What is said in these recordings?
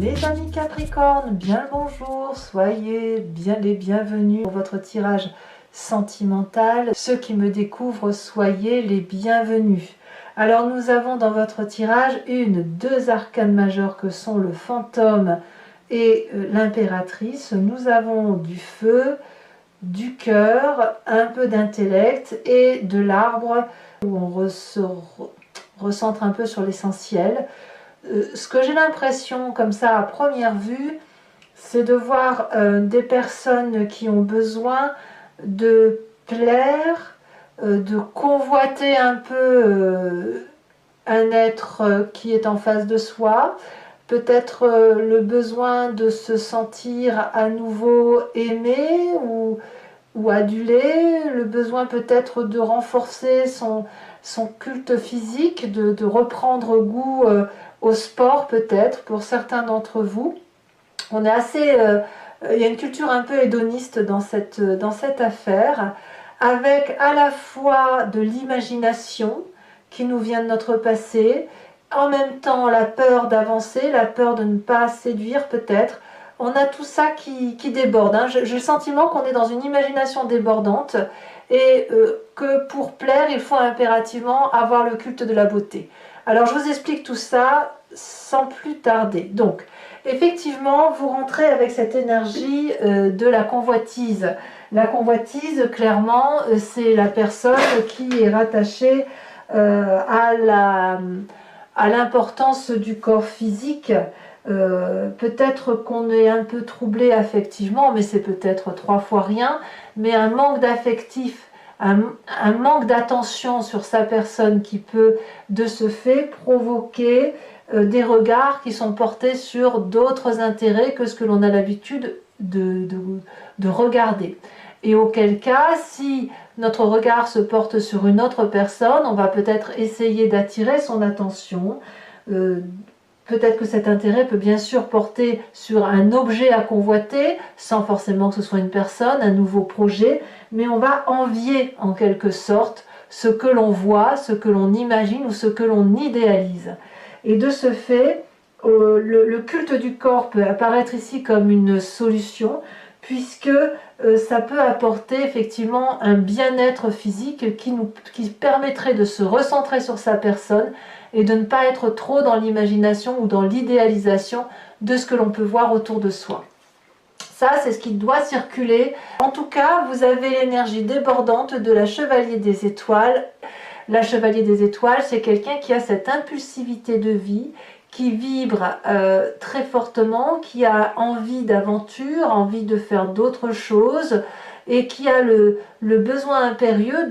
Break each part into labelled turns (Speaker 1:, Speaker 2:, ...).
Speaker 1: Mes amis Capricorne, bien le bonjour, soyez bien les bienvenus pour votre tirage sentimental. Ceux qui me découvrent, soyez les bienvenus. Alors nous avons dans votre tirage deux arcanes majeures que sont le fantôme et l'impératrice. Nous avons du feu, du cœur, un peu d'intellect et de l'arbre où on se recentre un peu sur l'essentiel. Ce que j'ai l'impression comme ça à première vue, c'est de voir des personnes qui ont besoin de plaire, de convoiter un peu un être qui est en face de soi, peut-être le besoin de se sentir à nouveau aimé ou adulé, le besoin peut-être de renforcer son culte physique, de reprendre goût au sport peut-être pour certains d'entre vous. On est assez, il y a une culture un peu hédoniste dans cette affaire, avec à la fois de l'imagination qui nous vient de notre passé, en même temps la peur d'avancer, la peur de ne pas séduire peut-être. On a tout ça qui déborde. Hein. J'ai le sentiment qu'on est dans une imagination débordante et que pour plaire, il faut impérativement avoir le culte de la beauté. Alors je vous explique tout ça sans plus tarder. Donc, effectivement, vous rentrez avec cette énergie de la convoitise. La convoitise, clairement, c'est la personne qui est rattachée à l'importance du corps physique. Peut-être qu'on est un peu troublé affectivement, mais c'est peut-être 3 fois rien, mais un manque d'affectif, un manque d'attention sur sa personne qui peut de ce fait provoquer des regards qui sont portés sur d'autres intérêts que ce que l'on a l'habitude de regarder. Et auquel cas, si notre regard se porte sur une autre personne, on va peut-être essayer d'attirer son attention. Peut-être que cet intérêt peut bien sûr porter sur un objet à convoiter, sans forcément que ce soit une personne, un nouveau projet, mais on va envier en quelque sorte ce que l'on voit, ce que l'on imagine ou ce que l'on idéalise. Et de ce fait, le culte du corps peut apparaître ici comme une solution, puisque ça peut apporter effectivement un bien-être physique qui permettrait de se recentrer sur sa personne et de ne pas être trop dans l'imagination ou dans l'idéalisation de ce que l'on peut voir autour de soi. Ça, c'est ce qui doit circuler. En tout cas, vous avez l'énergie débordante de la Chevalier des Étoiles. La Chevalier des Étoiles, c'est quelqu'un qui a cette impulsivité de vie, qui vibre très fortement, qui a envie d'aventure, envie de faire d'autres choses et qui a le besoin impérieux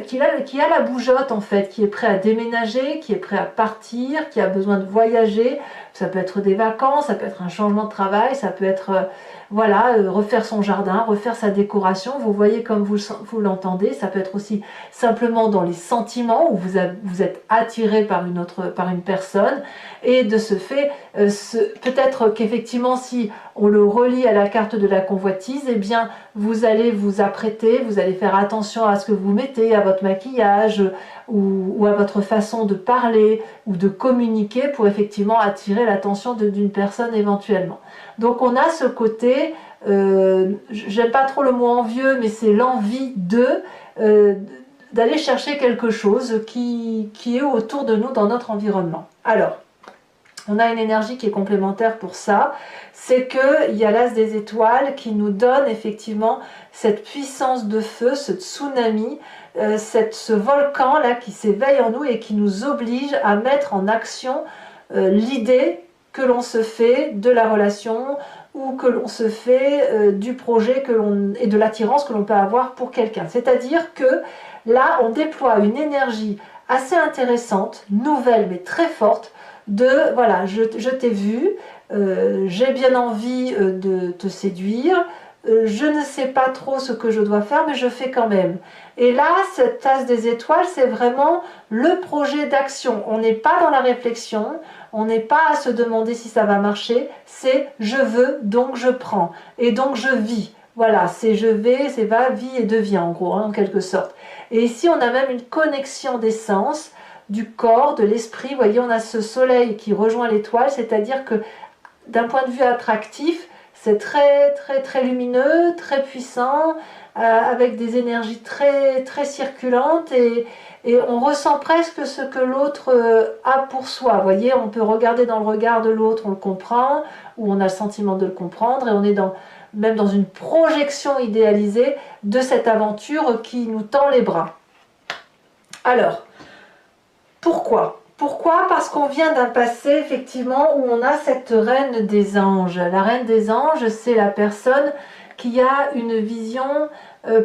Speaker 1: qui a la bougeotte en fait, qui est prêt à déménager, qui est prêt à partir, qui a besoin de voyager. Ça peut être des vacances, ça peut être un changement de travail, ça peut être refaire son jardin, refaire sa décoration. Vous voyez comme vous l'entendez. Ça peut être aussi simplement dans les sentiments où vous êtes attiré par une personne. Et de ce fait, peut-être qu'effectivement, si on le relie à la carte de la convoitise, eh bien, vous allez vous apprêter, vous allez faire attention à ce que vous mettez, à votre maquillage ou à votre façon de parler ou de communiquer pour effectivement attirer l'attention d'une personne éventuellement. Donc on a ce côté, j'aime pas trop le mot envieux, mais c'est l'envie d'aller chercher quelque chose qui est autour de nous dans notre environnement. Alors, on a une énergie qui est complémentaire pour ça, c'est qu'il y a l'as des étoiles qui nous donne effectivement cette puissance de feu, ce tsunami, ce volcan là qui s'éveille en nous et qui nous oblige à mettre en action l'idée que l'on se fait de la relation ou que l'on se fait du projet et de l'attirance que l'on peut avoir pour quelqu'un. C'est-à-dire que là, on déploie une énergie assez intéressante, nouvelle mais très forte, de voilà, je t'ai vu, j'ai bien envie de te séduire, je ne sais pas trop ce que je dois faire, mais je fais quand même. Et là, cette tasse des étoiles, c'est vraiment le projet d'action. On n'est pas dans la réflexion, on n'est pas à se demander si ça va marcher, c'est je veux, donc je prends, et donc je vis. Voilà, c'est je vais, c'est va, vie et devient en gros, hein, en quelque sorte. Et ici, on a même une connexion d'essence. du corps, de l'esprit. Vous voyez, on a ce soleil qui rejoint l'étoile, c'est-à-dire que d'un point de vue attractif, c'est très très très lumineux, très puissant, avec des énergies très très circulantes et on ressent presque ce que l'autre a pour soi. Vous voyez, on peut regarder dans le regard de l'autre, on le comprend, ou on a le sentiment de le comprendre, et on est même dans une projection idéalisée de cette aventure qui nous tend les bras. Alors, pourquoi ? Pourquoi ? Parce qu'on vient d'un passé, effectivement, où on a cette reine des anges. La reine des anges, c'est la personne qui a une vision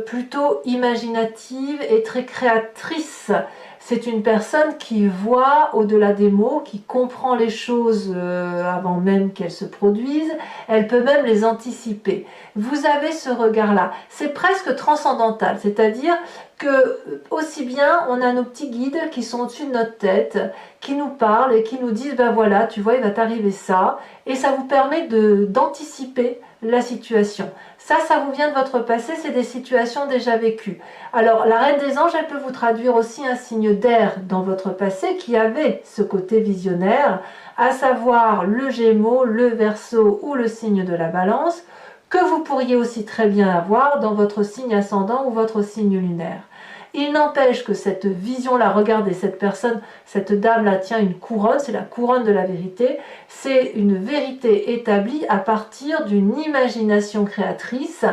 Speaker 1: plutôt imaginative et très créatrice. C'est une personne qui voit au-delà des mots, qui comprend les choses avant même qu'elles se produisent. Elle peut même les anticiper. Vous avez ce regard-là. C'est presque transcendantal, c'est-à-dire que aussi bien on a nos petits guides qui sont au-dessus de notre tête, qui nous parlent et qui nous disent ben voilà, tu vois, il va t'arriver ça, et ça vous permet d'anticiper la situation. Ça vous vient de votre passé, c'est des situations déjà vécues. Alors la reine des anges, elle peut vous traduire aussi un signe d'air dans votre passé qui avait ce côté visionnaire, à savoir le Gémeaux, le Verseau ou le signe de la Balance, que vous pourriez aussi très bien avoir dans votre signe ascendant ou votre signe lunaire. Il n'empêche que cette vision-là, regardez, cette personne, cette dame-là tient une couronne, c'est la couronne de la vérité, c'est une vérité établie à partir d'une imagination créatrice,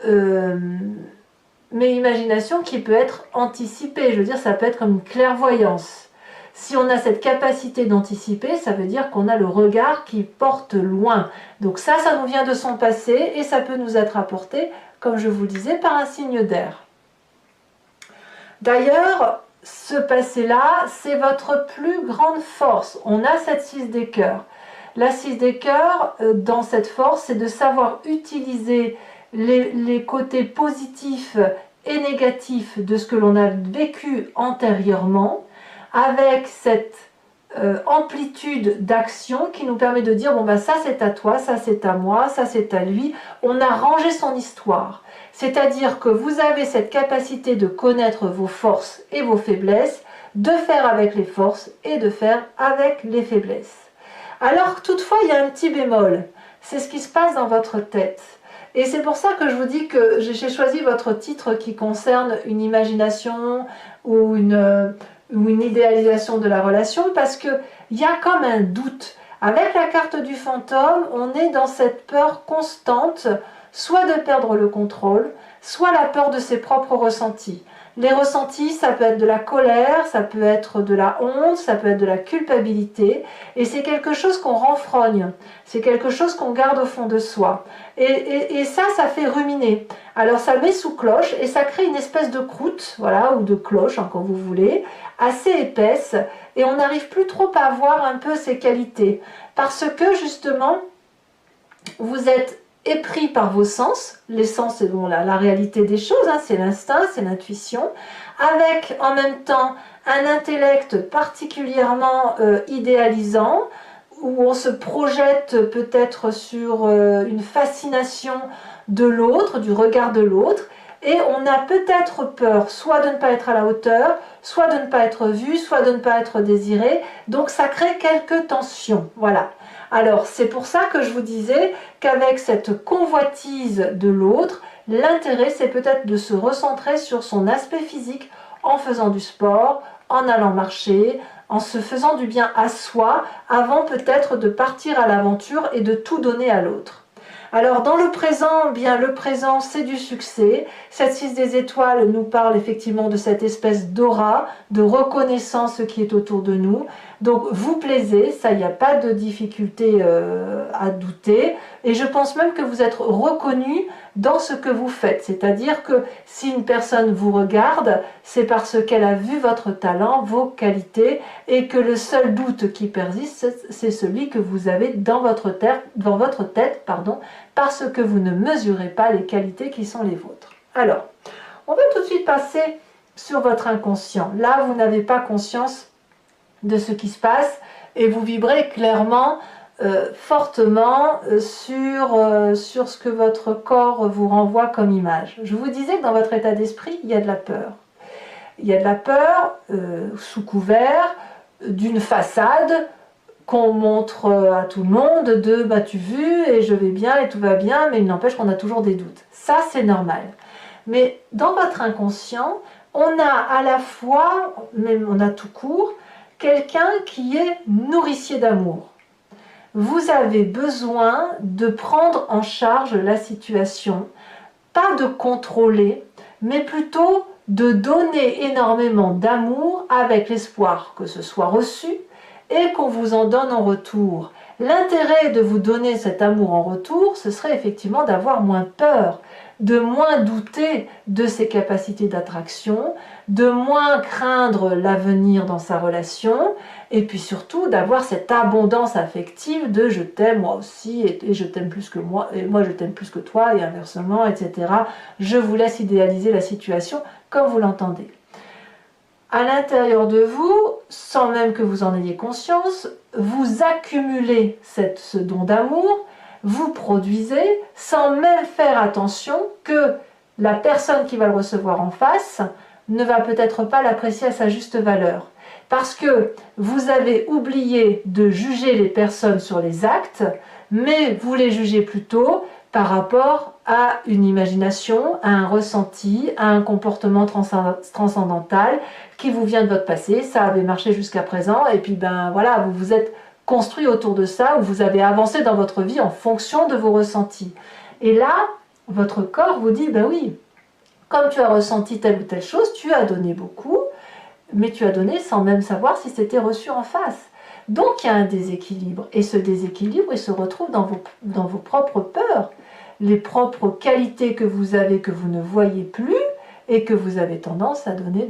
Speaker 1: mais imagination qui peut être anticipée, je veux dire, ça peut être comme une clairvoyance. Si on a cette capacité d'anticiper, ça veut dire qu'on a le regard qui porte loin. Donc ça nous vient de son passé et ça peut nous être apporté, comme je vous le disais, par un signe d'air. D'ailleurs, ce passé-là, c'est votre plus grande force. On a cette 6 des cœurs. La 6 des cœurs, dans cette force, c'est de savoir utiliser les côtés positifs et négatifs de ce que l'on a vécu antérieurement, avec cette amplitude d'action qui nous permet de dire bon ben ça c'est à toi, ça c'est à moi, ça c'est à lui. On a rangé son histoire, c'est-à-dire que vous avez cette capacité de connaître vos forces et vos faiblesses, de faire avec les forces et de faire avec les faiblesses. Alors toutefois il y a un petit bémol, c'est ce qui se passe dans votre tête. Et c'est pour ça que je vous dis que j'ai choisi votre titre qui concerne une imagination ou une idéalisation de la relation, parce qu'il y a comme un doute. Avec la carte du fantôme, on est dans cette peur constante, soit de perdre le contrôle, soit la peur de ses propres ressentis. Les ressentis, ça peut être de la colère, ça peut être de la honte, ça peut être de la culpabilité, et c'est quelque chose qu'on renfrogne, c'est quelque chose qu'on garde au fond de soi. Et ça fait ruminer. Alors ça met sous cloche et ça crée une espèce de croûte, voilà, ou de cloche, hein, quand vous voulez, assez épaisse, et on n'arrive plus trop à voir un peu ses qualités, parce que justement, vous êtes épris par vos sens. Les sens, c'est bon, la réalité des choses, hein, c'est l'instinct, c'est l'intuition, avec en même temps un intellect particulièrement idéalisant, où on se projette peut-être sur une fascination de l'autre, du regard de l'autre, et on a peut-être peur soit de ne pas être à la hauteur, soit de ne pas être vu, soit de ne pas être désiré, donc ça crée quelques tensions, voilà. Alors c'est pour ça que je vous disais qu'avec cette convoitise de l'autre, l'intérêt c'est peut-être de se recentrer sur son aspect physique en faisant du sport, en allant marcher, en se faisant du bien à soi, avant peut-être de partir à l'aventure et de tout donner à l'autre. Alors dans le présent, bien le présent c'est du succès. Cette 6 des étoiles nous parle effectivement de cette espèce d'aura, de reconnaissance qui est autour de nous. Donc vous plaisez, ça il n'y a pas de difficulté à douter. Et je pense même que vous êtes reconnu dans ce que vous faites. C'est-à-dire que si une personne vous regarde, c'est parce qu'elle a vu votre talent, vos qualités, et que le seul doute qui persiste, c'est celui que vous avez dans votre tête, parce que vous ne mesurez pas les qualités qui sont les vôtres. Alors, on va tout de suite passer sur votre inconscient. Là, vous n'avez pas conscience de ce qui se passe et vous vibrez clairement, fortement sur ce que votre corps vous renvoie comme image. Je vous disais que dans votre état d'esprit, il y a de la peur. il y a de la peur sous couvert d'une façade qu'on montre à tout le monde de bah tu vu et je vais bien et tout va bien, mais il n'empêche qu'on a toujours des doutes. Ça c'est normal. Mais dans votre inconscient, on a à la fois, même on a tout court, quelqu'un qui est nourricier d'amour. Vous avez besoin de prendre en charge la situation, pas de contrôler, mais plutôt de donner énormément d'amour avec l'espoir que ce soit reçu et qu'on vous en donne en retour. L'intérêt de vous donner cet amour en retour, ce serait effectivement d'avoir moins peur, de moins douter de ses capacités d'attraction, de moins craindre l'avenir dans sa relation, et puis surtout d'avoir cette abondance affective de je t'aime moi aussi, et je t'aime plus que moi, et moi je t'aime plus que toi, et inversement, etc. Je vous laisse idéaliser la situation comme vous l'entendez. À l'intérieur de vous, sans même que vous en ayez conscience, vous accumulez ce don d'amour, vous produisez sans même faire attention que la personne qui va le recevoir en face ne va peut-être pas l'apprécier à sa juste valeur. Parce que vous avez oublié de juger les personnes sur les actes, mais vous les jugez plutôt par rapport à une imagination, à un ressenti, à un comportement transcendantal qui vous vient de votre passé, ça avait marché jusqu'à présent, et puis ben voilà, vous vous êtes construit autour de ça, ou vous avez avancé dans votre vie en fonction de vos ressentis. Et là, votre corps vous dit, ben oui, comme tu as ressenti telle ou telle chose, tu as donné beaucoup, mais tu as donné sans même savoir si c'était reçu en face. Donc il y a un déséquilibre, et ce déséquilibre, il se retrouve dans vos propres peurs, les propres qualités que vous avez que vous ne voyez plus, et que vous avez tendance à donner.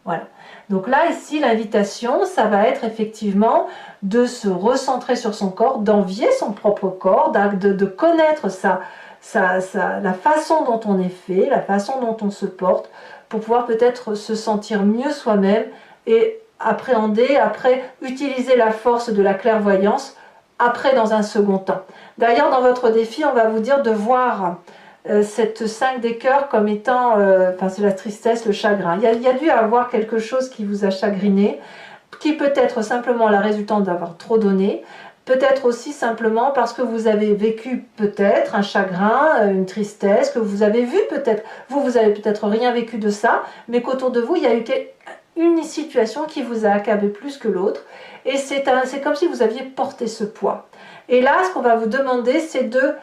Speaker 1: Voilà. Donc là, ici, l'invitation, ça va être effectivement de se recentrer sur son corps, d'envier son propre corps, de connaître la façon dont on est fait, la façon dont on se porte, pour pouvoir peut-être se sentir mieux soi-même et appréhender, après utiliser la force de la clairvoyance, après dans un second temps. D'ailleurs, dans votre défi, on va vous dire de voir cette 5 des cœurs comme étant, c'est la tristesse, le chagrin. Il y a dû avoir quelque chose qui vous a chagriné, qui peut être simplement la résultante d'avoir trop donné, peut-être aussi simplement parce que vous avez vécu peut-être un chagrin, une tristesse, que vous avez vu peut-être, vous avez peut-être rien vécu de ça, mais qu'autour de vous, il y a eu une situation qui vous a accablé plus que l'autre, et c'est comme si vous aviez porté ce poids. Et là, ce qu'on va vous demander, c'est de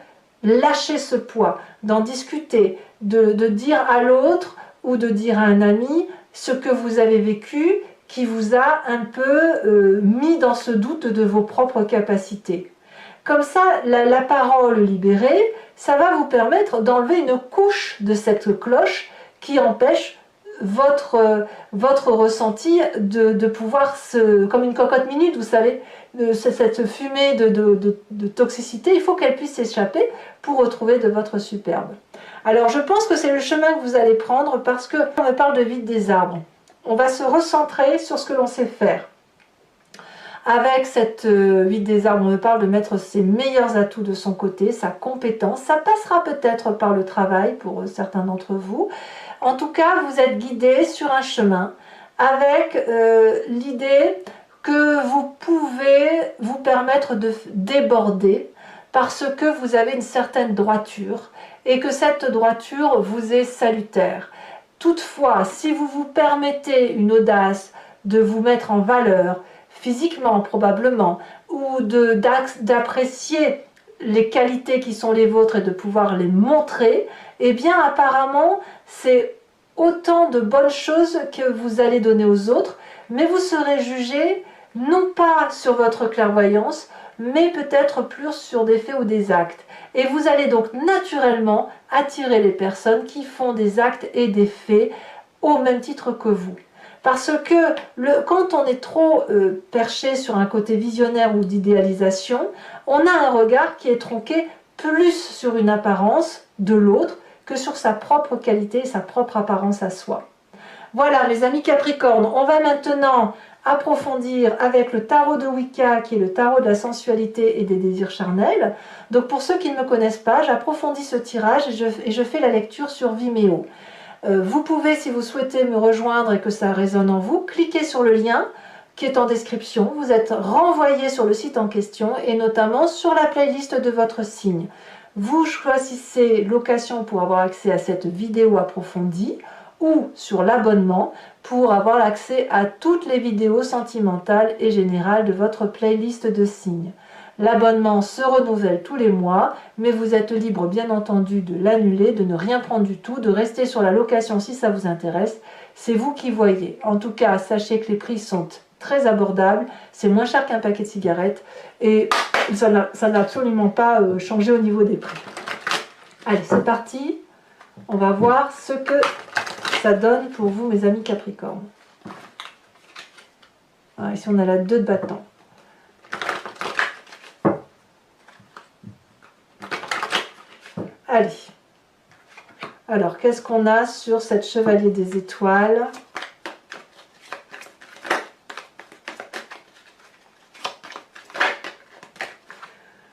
Speaker 1: lâcher ce poids, d'en discuter, de dire à l'autre ou de dire à un ami ce que vous avez vécu qui vous a un peu mis dans ce doute de vos propres capacités. Comme ça, la parole libérée, ça va vous permettre d'enlever une couche de cette cloche qui empêche votre ressenti de pouvoir comme une cocotte minute, vous savez, cette fumée de toxicité, il faut qu'elle puisse s'échapper pour retrouver de votre superbe. Alors je pense que c'est le chemin que vous allez prendre parce qu'on me parle de vide des arbres. On va se recentrer sur ce que l'on sait faire. Avec cette vide des arbres, on me parle de mettre ses meilleurs atouts de son côté, sa compétence. Ça passera peut-être par le travail pour certains d'entre vous. En tout cas, vous êtes guidé sur un chemin avec l'idée que vous pouvez vous permettre de déborder parce que vous avez une certaine droiture et que cette droiture vous est salutaire. Toutefois, si vous vous permettez une audace de vous mettre en valeur, physiquement probablement, ou d'apprécier les qualités qui sont les vôtres et de pouvoir les montrer, eh bien apparemment c'est autant de bonnes choses que vous allez donner aux autres, mais vous serez jugé non pas sur votre clairvoyance, mais peut-être plus sur des faits ou des actes. Et vous allez donc naturellement attirer les personnes qui font des actes et des faits au même titre que vous. Parce que quand on est trop perché sur un côté visionnaire ou d'idéalisation, on a un regard qui est tronqué plus sur une apparence de l'autre que sur sa propre qualité et sa propre apparence à soi. Voilà mes amis Capricorne, on va maintenant approfondir avec le tarot de Wicca qui est le tarot de la sensualité et des désirs charnels. Donc pour ceux qui ne me connaissent pas, j'approfondis ce tirage et je fais la lecture sur Vimeo. Vous pouvez, si vous souhaitez me rejoindre et que ça résonne en vous, cliquez sur le lien qui est en description. Vous êtes renvoyé sur le site en question et notamment sur la playlist de votre signe. Vous choisissez location pour avoir accès à cette vidéo approfondie ou sur l'abonnement pour avoir accès à toutes les vidéos sentimentales et générales de votre playlist de signes. L'abonnement se renouvelle tous les mois, mais vous êtes libre bien entendu de l'annuler, de ne rien prendre du tout, de rester sur la location si ça vous intéresse. C'est vous qui voyez. En tout cas, sachez que les prix sont très abordables, c'est moins cher qu'un paquet de cigarettes et ça n'a absolument pas changé au niveau des prix. Allez, c'est parti. On va voir ce que ça donne pour vous, mes amis Capricorne. Alors, ici, on a la 2 de bâton. Allez. Alors, qu'est-ce qu'on a sur cette chevalier des étoiles?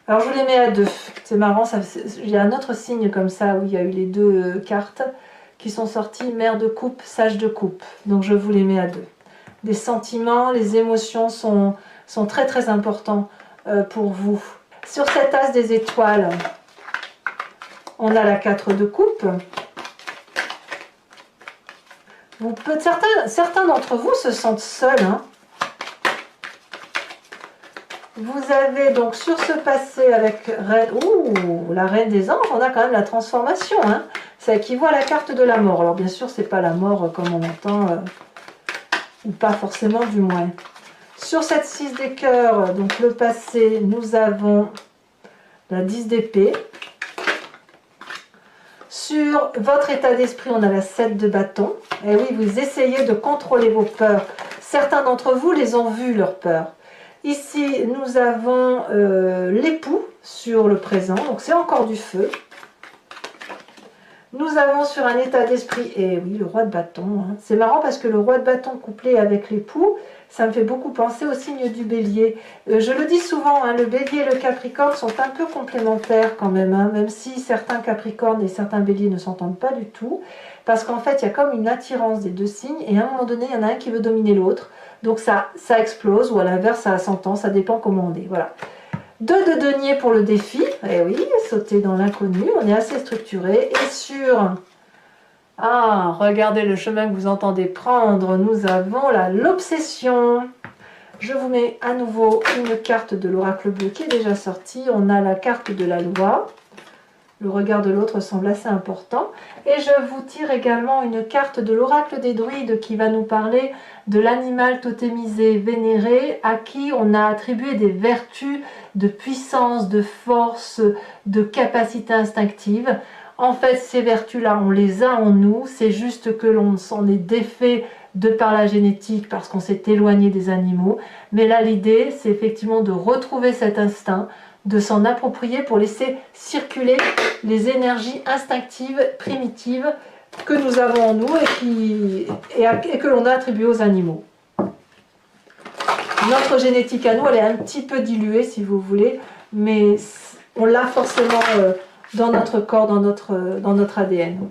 Speaker 1: Alors, je vous les mets à 2. C'est marrant, il y a un autre signe comme ça où il y a eu les 2 cartes qui sont sorties, mère de coupe, sage de coupe. Donc, je vous les mets à 2. Les sentiments, les émotions sont très très importants pour vous. Sur cet as des étoiles, on a la 4 de coupe. Certains d'entre vous se sentent seuls. Hein. Vous avez donc sur ce passé avec la reine des anges, on a quand même la transformation. Hein. Ça équivaut à la carte de la mort. Alors bien sûr, c'est pas la mort comme on entend, ou pas forcément du moins. Sur cette 6 des cœurs, donc le passé, nous avons la 10 d'épée. Sur votre état d'esprit, on a la 7 de bâton. Et oui, vous essayez de contrôler vos peurs. Certains d'entre vous les ont vues, leurs peurs. Ici, nous avons l'époux sur le présent, donc c'est encore du feu. Nous avons sur un état d'esprit, et oui, le roi de bâton. Hein. C'est marrant parce que le roi de bâton couplé avec l'époux, ça me fait beaucoup penser au signe du bélier. Je le dis souvent, hein, le bélier et le capricorne sont un peu complémentaires quand même, hein, même si certains capricornes et certains béliers ne s'entendent pas du tout. Parce qu'en fait, il y a comme une attirance des 2 signes, et à un moment donné, il y en a un qui veut dominer l'autre. Donc ça explose, ou à l'inverse, ça s'entend, ça dépend comment on est. Voilà. 2 de denier pour le défi. Eh oui, sauter dans l'inconnu, on est assez structuré. Et sur... Ah, regardez le chemin que vous entendez prendre. Nous avons l'obsession. Je vous mets à nouveau une carte de l'oracle bleu qui est déjà sortie. On a la carte de la loi. Le regard de l'autre semble assez important. Et je vous tire également une carte de l'oracle des druides qui va nous parler de l'animal totémisé, vénéré, à qui on a attribué des vertus de puissance, de force, de capacité instinctive. En fait, ces vertus-là, on les a en nous. C'est juste que l'on s'en est défait de par la génétique parce qu'on s'est éloigné des animaux. Mais là, l'idée, c'est effectivement de retrouver cet instinct, de s'en approprier pour laisser circuler les énergies instinctives, primitives que nous avons en nous et que l'on a attribuées aux animaux. Notre génétique à nous, elle est un petit peu diluée si vous voulez, mais on l'a forcément dans notre corps, dans notre ADN.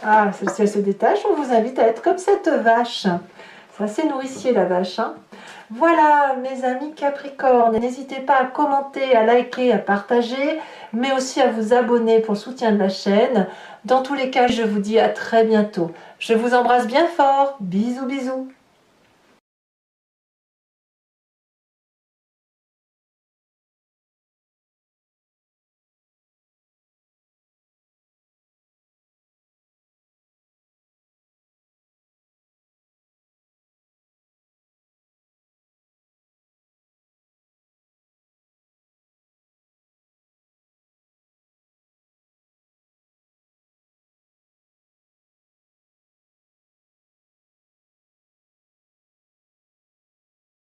Speaker 1: Ah, celle-ci elle se détache, on vous invite à être comme cette vache. C'est assez nourricier la vache. Hein. Voilà mes amis Capricorne, n'hésitez pas à commenter, à liker, à partager, mais aussi à vous abonner pour le soutien de la chaîne. Dans tous les cas, je vous dis à très bientôt. Je vous embrasse bien fort, bisous bisous.